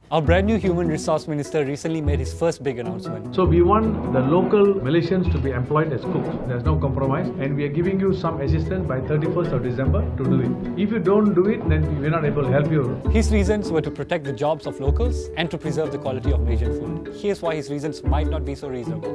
Our brand new Human Resource Minister recently made his first big announcement. So we want the local Malaysians to be employed as cooks. There's no compromise, and we are giving you some assistance by 31st of December to do it. If you don't do it, then we're not able to help you. His reasons were to protect the jobs of locals and to preserve the quality of Malaysian food. Here's why his reasons might not be so reasonable.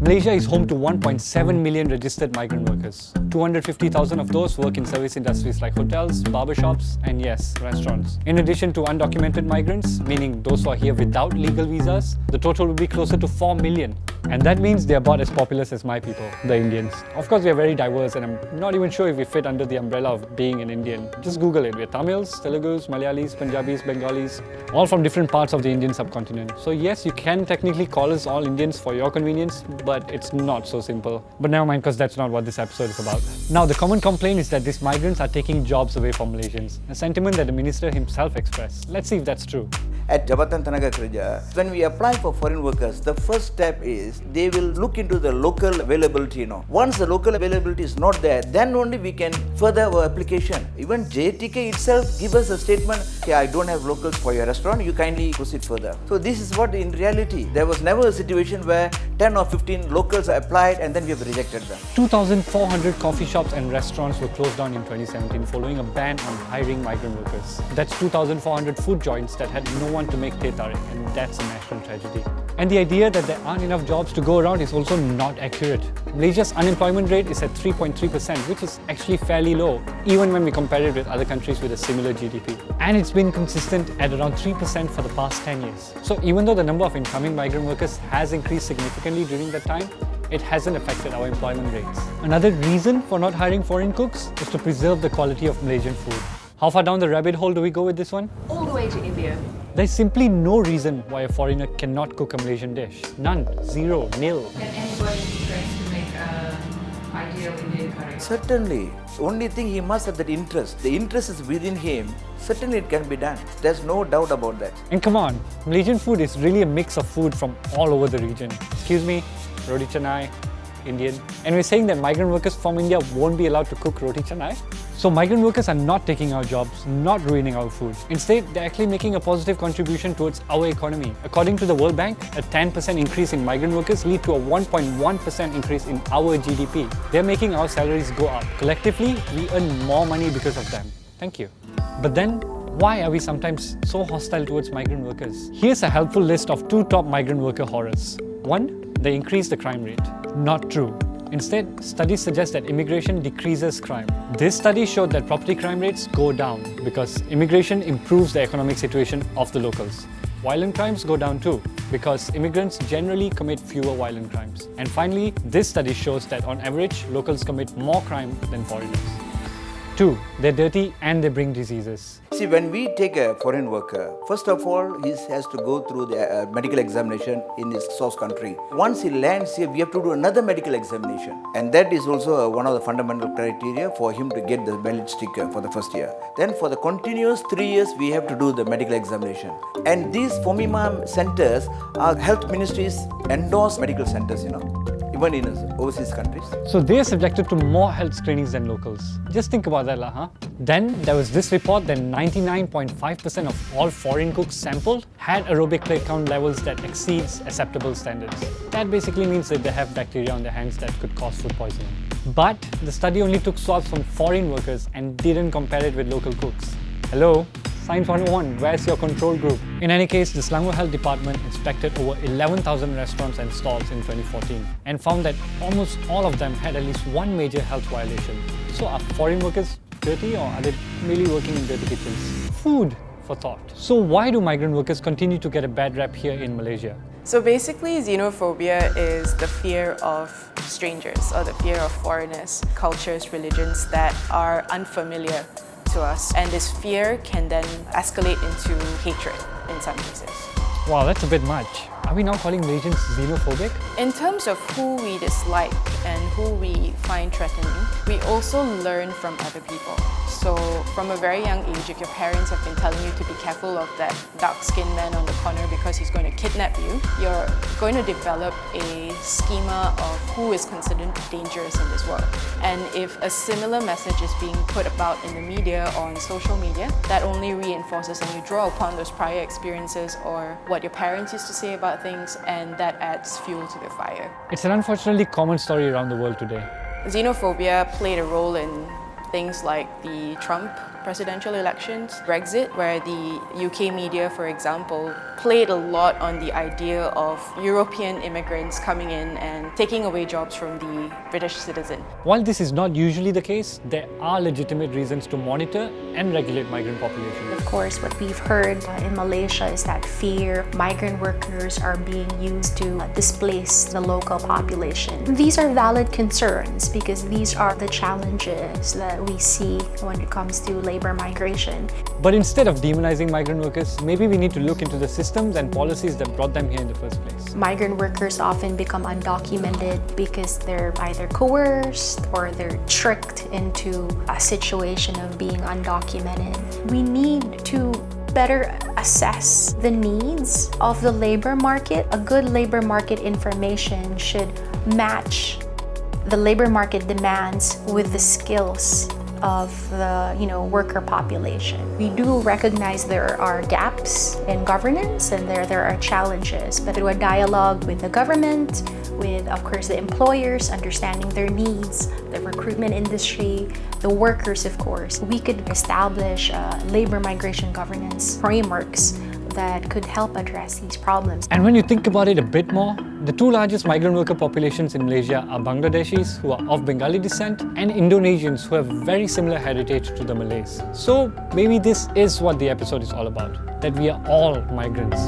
Malaysia is home to 1.7 million registered migrant workers. 250,000 of those work in service industries like hotels, barbershops, and yes, restaurants. In addition to undocumented migrants, meaning those who are here without legal visas, the total will be closer to 4 million. And that means they are about as populous as my people, the Indians. Of course, we are very diverse, and I'm not even sure if we fit under the umbrella of being an Indian. Just Google it. We're Tamils, Telugus, Malayalis, Punjabis, Bengalis, all from different parts of the Indian subcontinent. So yes, you can technically call us all Indians for your convenience, but it's not so simple. But never mind, because that's not what this episode is about. Now, the common complaint is that these migrants are taking jobs away from Malaysians, a sentiment that the minister himself expressed. Let's see if that's true. At Jabatan Tenaga Kerja, when we apply for foreign workers, the first step is they will look into the local availability. Once the local availability is not there, then only we can further our application. Even JTK itself give us a statement, okay, I don't have locals for your restaurant, you kindly proceed further. So this is what in reality, there was never a situation where 10 or 15 locals are applied and then we have rejected them. 2,400 coffee shops and restaurants were closed down in 2017 following a ban on hiring migrant workers. That's 2,400 food joints that had no one to make teh tarik, and that's a national tragedy. And the idea that there aren't enough jobs to go around is also not accurate. Malaysia's unemployment rate is at 3.3%, which is actually fairly low, even when we compare it with other countries with a similar GDP. And it's been consistent at around 3% for the past 10 years. So even though the number of incoming migrant workers has increased significantly during that time, it hasn't affected our employment rates. Another reason for not hiring foreign cooks is to preserve the quality of Malaysian food. How far down the rabbit hole do we go with this one? All the way to India. There's simply no reason why a foreigner cannot cook a Malaysian dish. None. Zero. Nil. Can anybody try to make an ideal Indian curry? Certainly. Only thing he must have that interest. The interest is within him. Certainly it can be done. There's no doubt about that. And come on, Malaysian food is really a mix of food from all over the region. Excuse me, roti canai, Indian. And we're saying that migrant workers from India won't be allowed to cook roti canai? So migrant workers are not taking our jobs, not ruining our food. Instead, they're actually making a positive contribution towards our economy. According to the World Bank, a 10% increase in migrant workers lead to a 1.1% increase in our GDP. They're making our salaries go up. Collectively, we earn more money because of them. Thank you. But then, why are we sometimes so hostile towards migrant workers? Here's a helpful list of 2 top migrant worker horrors. 1. They increase the crime rate. Not true. Instead, studies suggest that immigration decreases crime. This study showed that property crime rates go down because immigration improves the economic situation of the locals. Violent crimes go down too because immigrants generally commit fewer violent crimes. And finally, this study shows that on average, locals commit more crime than foreigners. 2. They're dirty and they bring diseases. See, when we take a foreign worker, first of all, he has to go through the medical examination in his source country. Once he lands here, we have to do another medical examination. And that is also one of the fundamental criteria for him to get the valid sticker for the first year. Then for the continuous 3 years, we have to do the medical examination. And these FOMIMA centers are health ministries endorsed medical centers, even in overseas countries. So they're subjected to more health screenings than locals. Just think about that, huh? Then there was this report that 99.5% of all foreign cooks sampled had aerobic plate count levels that exceeds acceptable standards. That basically means that they have bacteria on their hands that could cause food poisoning. But the study only took swabs from foreign workers and didn't compare it with local cooks. Hello? Science 101, where's your control group? In any case, the Selangor Health Department inspected over 11,000 restaurants and stalls in 2014 and found that almost all of them had at least one major health violation. So are foreign workers dirty or are they merely working in dirty kitchens? Food for thought. So why do migrant workers continue to get a bad rap here in Malaysia? So basically, xenophobia is the fear of strangers or the fear of foreigners, cultures, religions that are unfamiliar to us, and this fear can then escalate into hatred in some cases. Wow, that's a bit much. Are we now calling Malaysians xenophobic? In terms of who we dislike and who we find threatening, we also learn from other people. So from a very young age, if your parents have been telling you to be careful of that dark-skinned man on the corner because he's going to kidnap you, you're going to develop a schema of who is considered dangerous in this world. And if a similar message is being put about in the media or on social media, that only reinforces, and you draw upon those prior experiences or what your parents used to say about things, and that adds fuel to the fire. It's an unfortunately common story around the world today. Xenophobia played a role in things like the Trump presidential elections, Brexit, where the UK media, for example, played a lot on the idea of European immigrants coming in and taking away jobs from the British citizen. While this is not usually the case, there are legitimate reasons to monitor and regulate migrant populations. Of course, what we've heard in Malaysia is that fear migrant workers are being used to displace the local population. These are valid concerns because these are the challenges that we see when it comes to labor migration. But instead of demonizing migrant workers, maybe we need to look into the systems and policies that brought them here in the first place. Migrant workers often become undocumented because they're either coerced or they're tricked into a situation of being undocumented. We need to better assess the needs of the labor market. A good labor market information should match the labor market demands with the skills of the worker population. We do recognize there are gaps in governance and there are challenges, but through a dialogue with the government, with of course the employers, understanding their needs, the recruitment industry, the workers of course, we could establish labor migration governance frameworks that could help address these problems. And when you think about it a bit more, the two largest migrant worker populations in Malaysia are Bangladeshis who are of Bengali descent and Indonesians who have very similar heritage to the Malays. So maybe this is what the episode is all about, that we are all migrants.